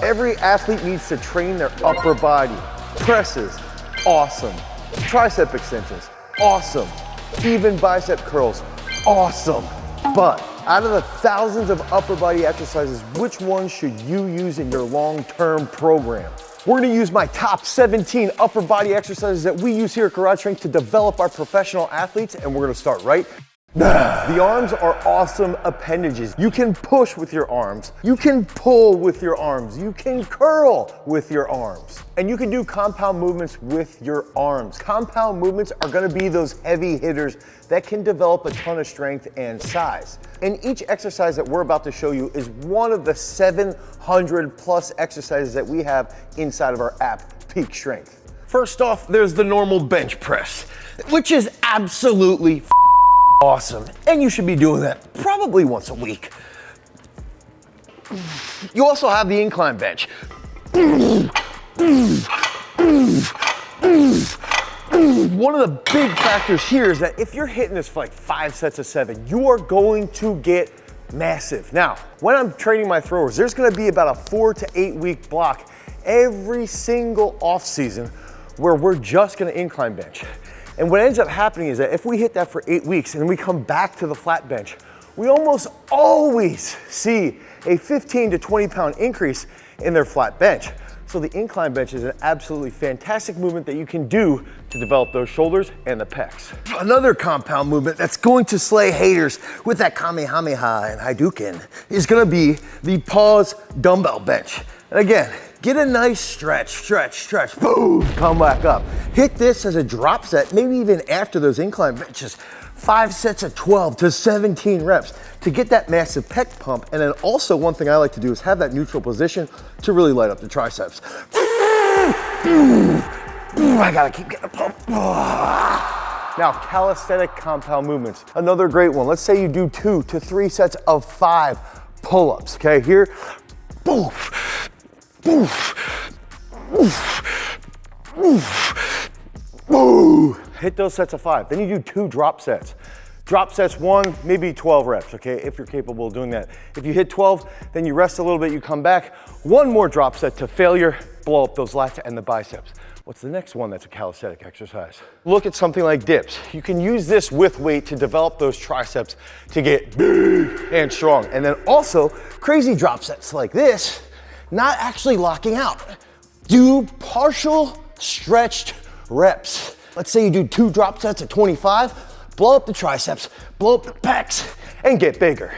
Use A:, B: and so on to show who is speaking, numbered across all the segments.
A: Every athlete needs to train their upper body. Presses, awesome. Tricep extensions, awesome. Even bicep curls, awesome. But out of the thousands of upper body exercises, which one should you use in your long-term program? We're gonna use my top 17 upper body exercises that we use here at Garage Strength to develop our professional athletes, and we're gonna start right now. The arms are awesome appendages. You can push with your arms, you can pull with your arms, you can curl with your arms, and you can do compound movements with your arms. Compound movements are gonna be those heavy hitters that can develop a ton of strength and size. And each exercise that we're about to show you is one of the 700 plus exercises that we have inside of our app, Peak Strength. First off, there's the normal bench press, which is absolutely awesome. And you should be doing that probably once a week. You also have the incline bench. One of the big factors here is that if you're hitting this for like 5 sets of 7, you are going to get massive. Now, when I'm training my throwers, there's gonna be about a 4 to 8 week block every single off season where we're just gonna incline bench. And what ends up happening is that if we hit that for 8 weeks and then we come back to the flat bench, we almost always see a 15 to 20 pound increase in their flat bench. So the incline bench is an absolutely fantastic movement that you can do to develop those shoulders and the pecs. Another compound movement that's going to slay haters with that Kamehameha and Hadouken is gonna be the pause dumbbell bench. And again, get a nice stretch, boom, come back up. Hit this as a drop set, maybe even after those incline benches. 5 sets of 12 to 17 reps to get that massive pec pump. And then also one thing I like to do is have that neutral position to really light up the triceps. I gotta keep getting a pump. Now, calisthenic compound movements, another great one. Let's say you do 2 to 3 sets of 5 pull-ups, okay? Here, boof, boof, boof, boof, boof. Hit those sets of 5. Then you do 2 drop sets. Drop sets 1, maybe 12 reps, okay, if you're capable of doing that. If you hit 12, then you rest a little bit, you come back. 1 more drop set to failure, blow up those lats and the biceps. What's the next one that's a calisthenic exercise? Look at something like dips. You can use this with weight to develop those triceps to get big and strong. And then also, crazy drop sets like this, not actually locking out. Do partial stretched reps. Let's say you do 2 drop sets at 25, blow up the triceps, blow up the pecs, and get bigger.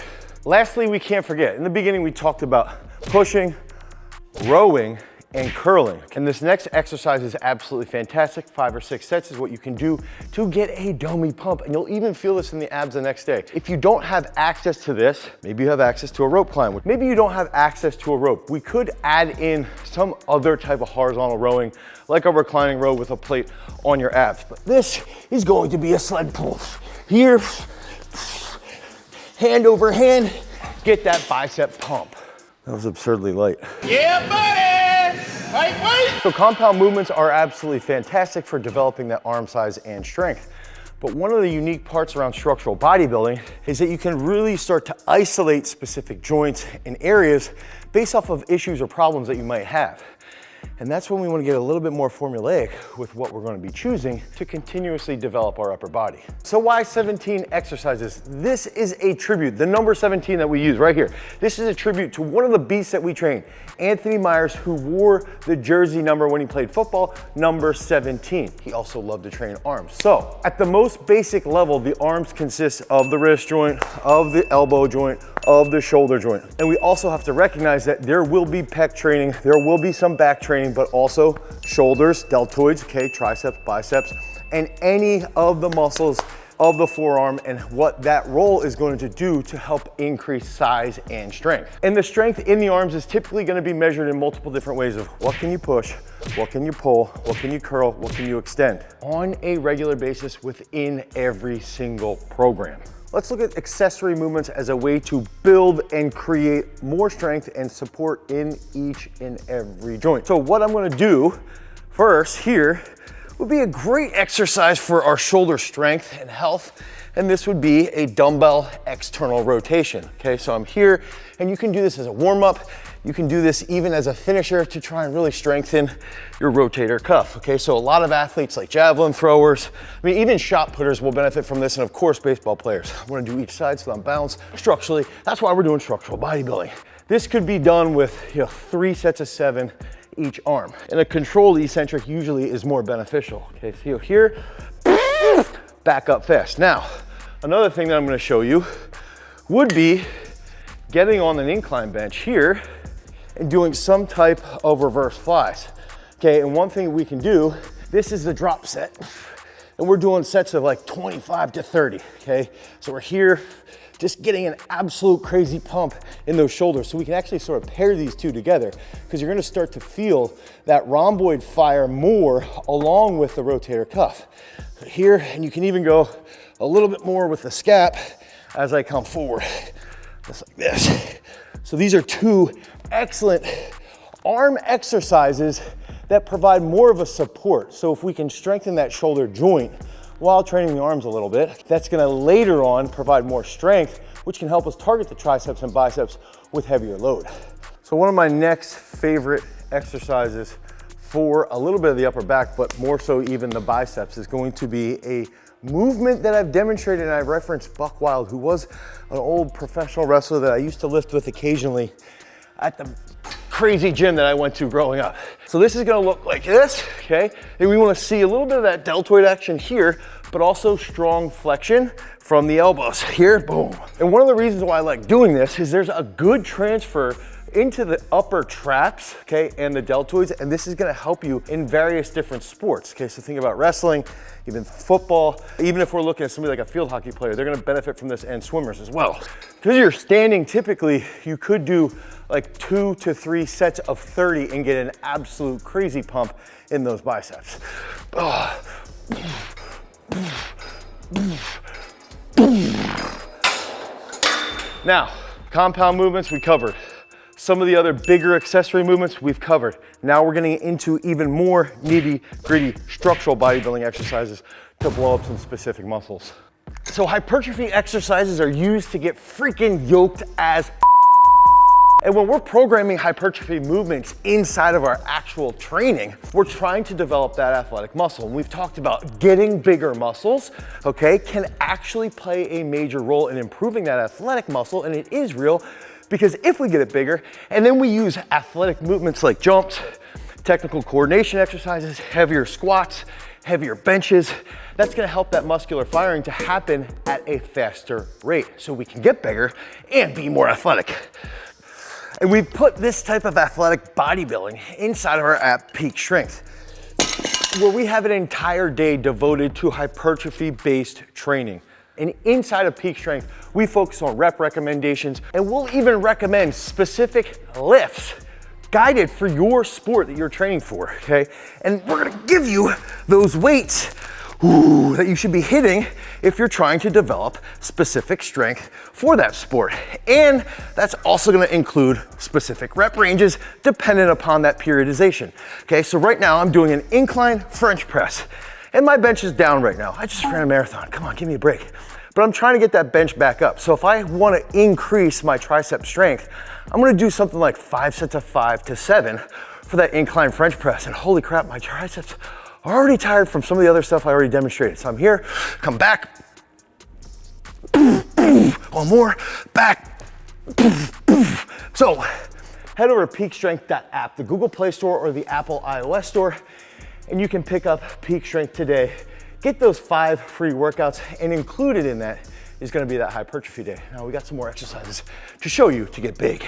A: Lastly, we can't forget, in the beginning we talked about pushing, rowing, and curling. And this next exercise is absolutely fantastic. 5 or 6 sets is what you can do to get a dummy pump, and you'll even feel this in the abs the next day. If you don't have access to this, maybe you have access to a rope climb. Maybe you don't have access to a rope. We could add in some other type of horizontal rowing, like a reclining row with a plate on your abs. But this is going to be a sled pull. Here, hand over hand, get that bicep pump. That was absurdly light.
B: Yeah, buddy! Lightweight!
A: So compound movements are absolutely fantastic for developing that arm size and strength. But one of the unique parts around structural bodybuilding is that you can really start to isolate specific joints and areas based off of issues or problems that you might have. And that's when we want to get a little bit more formulaic with what we're going to be choosing to continuously develop our upper body. So why 17 exercises? This is a tribute, the number 17 that we use right here. This is a tribute to one of the beasts that we train, Anthony Myers, who wore the jersey number when he played football, number 17. He also loved to train arms. So at the most basic level, the arms consist of the wrist joint, of the elbow joint, of the shoulder joint. And we also have to recognize that there will be pec training, there will be some back training, but also shoulders, deltoids, okay, triceps, biceps, and any of the muscles of the forearm and what that role is going to do to help increase size and strength. And the strength in the arms is typically going to be measured in multiple different ways of what can you push, what can you pull, what can you curl, what can you extend on a regular basis within every single program. Let's look at accessory movements as a way to build and create more strength and support in each and every joint. So what I'm gonna do first here would be a great exercise for our shoulder strength and health. And this would be a dumbbell external rotation. Okay, so I'm here and you can do this as a warm up. You can do this even as a finisher to try and really strengthen your rotator cuff, okay? So a lot of athletes like javelin throwers, I mean, even shot putters will benefit from this, and of course, baseball players. I'm gonna do each side so I'm balanced structurally. That's why we're doing structural bodybuilding. This could be done with 3 sets of 7 each arm. And a controlled eccentric usually is more beneficial. Okay, so here, back up fast. Now, another thing that I'm gonna show you would be getting on an incline bench here and doing some type of reverse flies. Okay, and one thing we can do, this is the drop set, and we're doing sets of like 25 to 30, okay? So we're here, just getting an absolute crazy pump in those shoulders. So we can actually sort of pair these two together, because you're gonna start to feel that rhomboid fire more along with the rotator cuff. So here, and you can even go a little bit more with the scap as I come forward, just like this. So these are 2 excellent arm exercises that provide more of a support. So if we can strengthen that shoulder joint while training the arms a little bit, that's gonna later on provide more strength, which can help us target the triceps and biceps with heavier load. So one of my next favorite exercises for a little bit of the upper back, but more so even the biceps, is going to be a movement that I've demonstrated, and I referenced Buck Wild, who was an old professional wrestler that I used to lift with occasionally at the crazy gym that I went to growing up. So this is gonna look like this, okay? And we wanna see a little bit of that deltoid action here, but also strong flexion from the elbows. Here, boom. And one of the reasons why I like doing this is there's a good transfer into the upper traps, okay, and the deltoids, and this is gonna help you in various different sports, okay? So think about wrestling, even football, even if we're looking at somebody like a field hockey player, they're gonna benefit from this, and swimmers as well. Because you're standing, typically, you could do like 2 to 3 sets of 30 and get an absolute crazy pump in those biceps. Now, compound movements we covered. Some of the other bigger accessory movements we've covered. Now we're getting into even more nitty-gritty structural bodybuilding exercises to blow up some specific muscles. So hypertrophy exercises are used to get freaking yoked as and when we're programming hypertrophy movements inside of our actual training, we're trying to develop that athletic muscle. And we've talked about getting bigger muscles, okay, can actually play a major role in improving that athletic muscle, and it is real. Because if we get it bigger, and then we use athletic movements like jumps, technical coordination exercises, heavier squats, heavier benches, that's gonna help that muscular firing to happen at a faster rate so we can get bigger and be more athletic. And we've put this type of athletic bodybuilding inside of our app, Peak Strength, where we have an entire day devoted to hypertrophy-based training. And inside of Peak Strength, we focus on rep recommendations, and we'll even recommend specific lifts guided for your sport that you're training for, okay? And we're gonna give you those weights that you should be hitting if you're trying to develop specific strength for that sport. And that's also gonna include specific rep ranges dependent upon that periodization, okay? So right now I'm doing an incline French press, and my bench is down right now. I just ran a marathon, come on, give me a break. But I'm trying to get that bench back up. So if I wanna increase my tricep strength, I'm gonna do something like 5 sets of 5 to 7 for that incline French press. And holy crap, my triceps are already tired from some of the other stuff I already demonstrated. So I'm here, come back, one more, back. So head over to peakstrength.app, the Google Play Store or the Apple iOS Store, and you can pick up Peak Strength today. Get those 5 free workouts, and included in that is gonna be that hypertrophy day. Now we got some more exercises to show you to get big.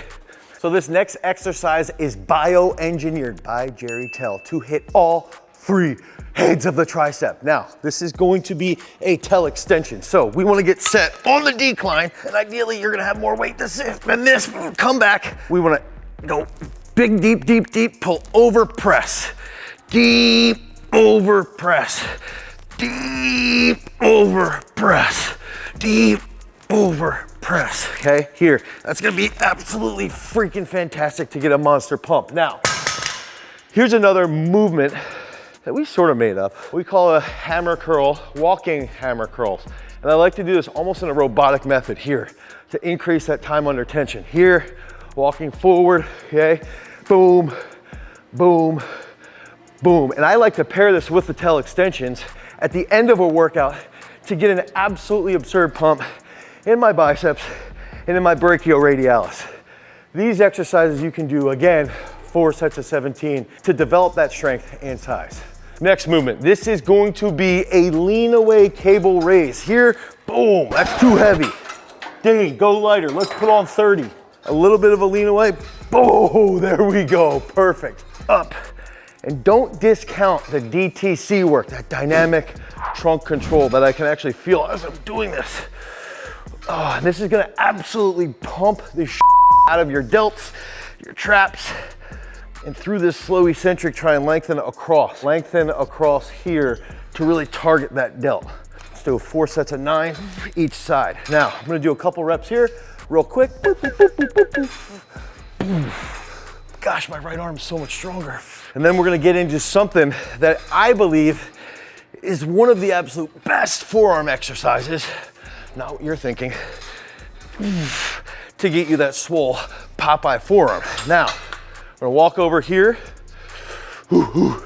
A: So this next exercise is bioengineered by Jerry Tell to hit all 3 heads of the tricep. Now, this is going to be a Tell extension. So we wanna get set on the decline, and ideally you're gonna have more weight than this. Come back. We wanna go big, deep, deep, deep, pull over, press. Deep over, press. Deep over, press. Deep over, press. Okay, here. That's gonna be absolutely freaking fantastic to get a monster pump. Now, here's another movement that we sort of made up. We call a hammer curl, walking hammer curls. And I like to do this almost in a robotic method here to increase that time under tension. Here, walking forward, okay? Boom, boom, boom. And I like to pair this with the tail extensions at the end of a workout to get an absolutely absurd pump in my biceps and in my brachioradialis. These exercises you can do, again, 4 sets of 17 to develop that strength and size. Next movement, this is going to be a lean away cable raise. Here, boom, that's too heavy. Dane, go lighter, let's put on 30. A little bit of a lean away, boom, there we go, perfect. Up, and don't discount the DTC work, that dynamic trunk control that I can actually feel as I'm doing this. Oh, this is gonna absolutely pump the shit out of your delts, your traps, and through this slow eccentric, try and lengthen across here to really target that delt. Let's do 4 sets of 9 each side. Now, I'm gonna do a couple reps here, real quick. Boop, boop, boop, boop, boop, boop. Gosh, my right arm's so much stronger. And then we're gonna get into something that I believe is one of the absolute best forearm exercises, not what you're thinking, to get you that swole Popeye forearm. Now, I'm gonna walk over here, boop,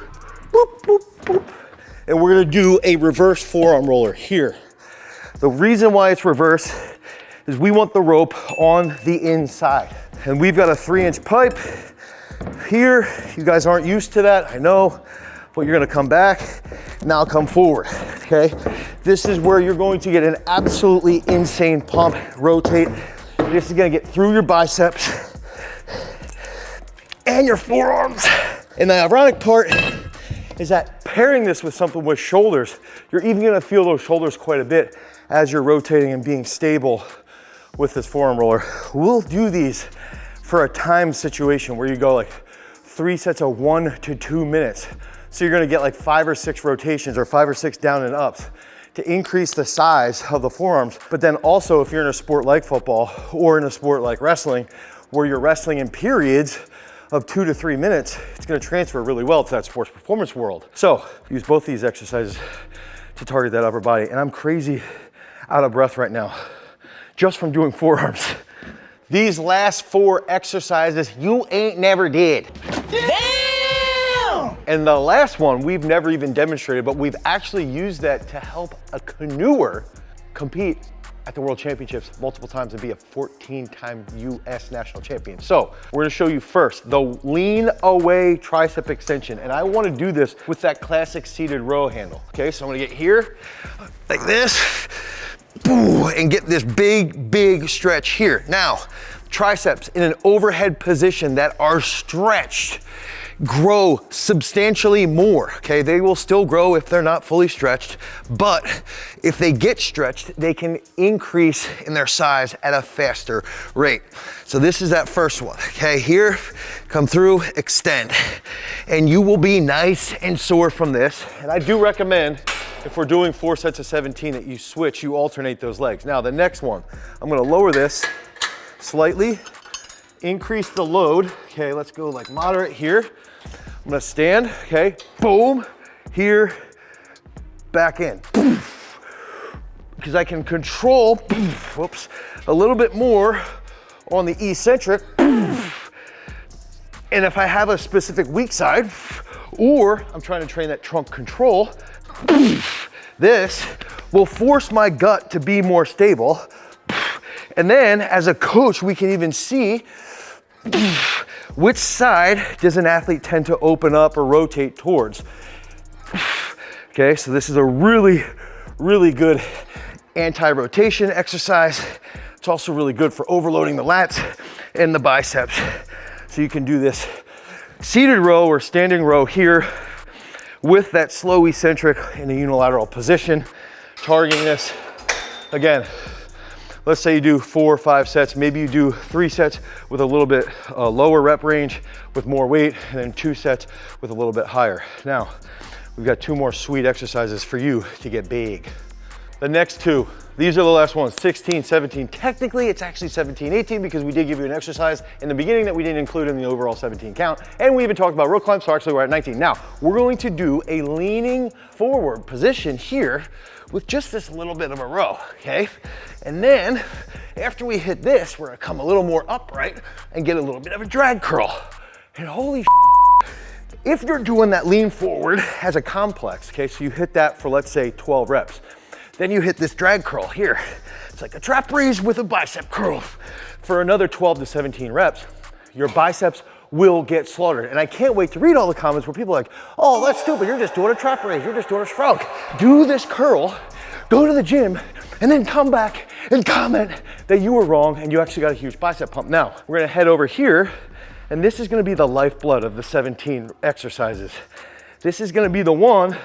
A: boop, boop, and we're gonna do a reverse forearm roller here. The reason why it's reverse is we want the rope on the inside. And we've got a 3-inch pipe here. You guys aren't used to that, I know, but you're gonna come back, now come forward, okay? This is where you're going to get an absolutely insane pump, rotate. This is gonna get through your biceps and your forearms. And the ironic part is that pairing this with something with shoulders, you're even gonna feel those shoulders quite a bit as you're rotating and being stable with this forearm roller. We'll do these for a time situation where you go like 3 sets of 1 to 2 minutes. So you're gonna get like 5 or 6 rotations or 5 or 6 down and ups to increase the size of the forearms. But then also if you're in a sport like football or in a sport like wrestling, where you're wrestling in periods of 2 to 3 minutes, it's gonna transfer really well to that sports performance world. So use both these exercises to target that upper body. And I'm crazy out of breath right now, just from doing forearms. These last 4 exercises you ain't never did.
B: Damn!
A: And the last one we've never even demonstrated, but we've actually used that to help a canoeer compete at the World Championships multiple times and be a 14-time US national champion. So we're gonna show you first the lean away tricep extension. And I wanna do this with that classic seated row handle. Okay, so I'm gonna get here like this, and get this big stretch here. Now, triceps in an overhead position that are stretched grow substantially more, okay? They will still grow if they're not fully stretched, but if they get stretched, they can increase in their size at a faster rate. So this is that first one, okay? Here, come through, extend, and you will be nice and sore from this. And I do recommend, if we're doing 4 sets of 17, that you switch, you alternate those legs. Now the next one, I'm gonna lower this slightly, increase the load. Okay, let's go like moderate here. I'm gonna stand, okay, boom, here, back in. Because I can control, whoops, a little bit more on the eccentric. And if I have a specific weak side, or I'm trying to train that trunk control, this will force my gut to be more stable. And then as a coach, we can even see which side does an athlete tend to open up or rotate towards. Okay, so this is a really good anti-rotation exercise. It's also really good for overloading the lats and the biceps. So you can do this seated row or standing row here with that slow eccentric in a unilateral position, targeting this. Again, let's say you do 4 or 5 sets, maybe you do 3 sets with a little bit lower rep range with more weight, and then 2 sets with a little bit higher. Now, we've got 2 more sweet exercises for you to get big. The next two, these are the last ones, 16, 17. Technically, it's actually 17, 18 because we did give you an exercise in the beginning that we didn't include in the overall 17 count. And we even talked about row climb, so actually we're at 19. Now, we're going to do a leaning forward position here with just this little bit of a row, okay? And then after we hit this, we're gonna come a little more upright and get a little bit of a drag curl. And holy if you're doing that lean forward as a complex, okay, so you hit that for, let's say, 12 reps. Then you hit this drag curl here. It's like a trapeze with a bicep curl. For another 12 to 17 reps, your biceps will get slaughtered. And I can't wait to read all the comments where people are like, oh, that's stupid, you're just doing a trapeze, you're just doing a stroke. Do this curl, go to the gym, and then come back and comment that you were wrong and you actually got a huge bicep pump. Now, we're gonna head over here, and this is gonna be the lifeblood of the 17 exercises. This is gonna be the one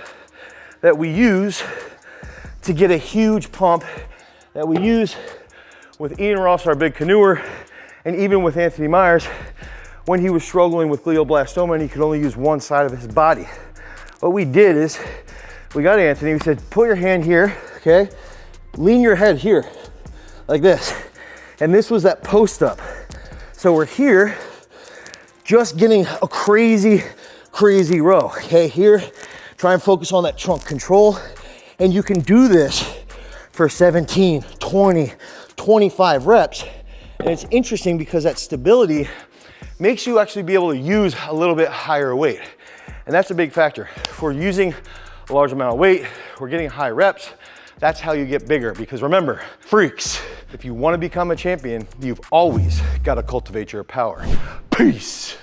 A: that we use to get a huge pump, that we use with Ian Ross, our big canoer, and even with Anthony Myers when he was struggling with glioblastoma and he could only use one side of his body. What we did is, we got Anthony, we said, put your hand here, okay? Lean your head here, like this. And this was that post up. So we're here, just getting a crazy, crazy row, okay? Here, try and focus on that trunk control. And you can do this for 17, 20, 25 reps. And it's interesting because that stability makes you actually be able to use a little bit higher weight. And that's a big factor. If we're using a large amount of weight, we're getting high reps, that's how you get bigger. Because remember, freaks, if you want to become a champion, you've always got to cultivate your power. Peace.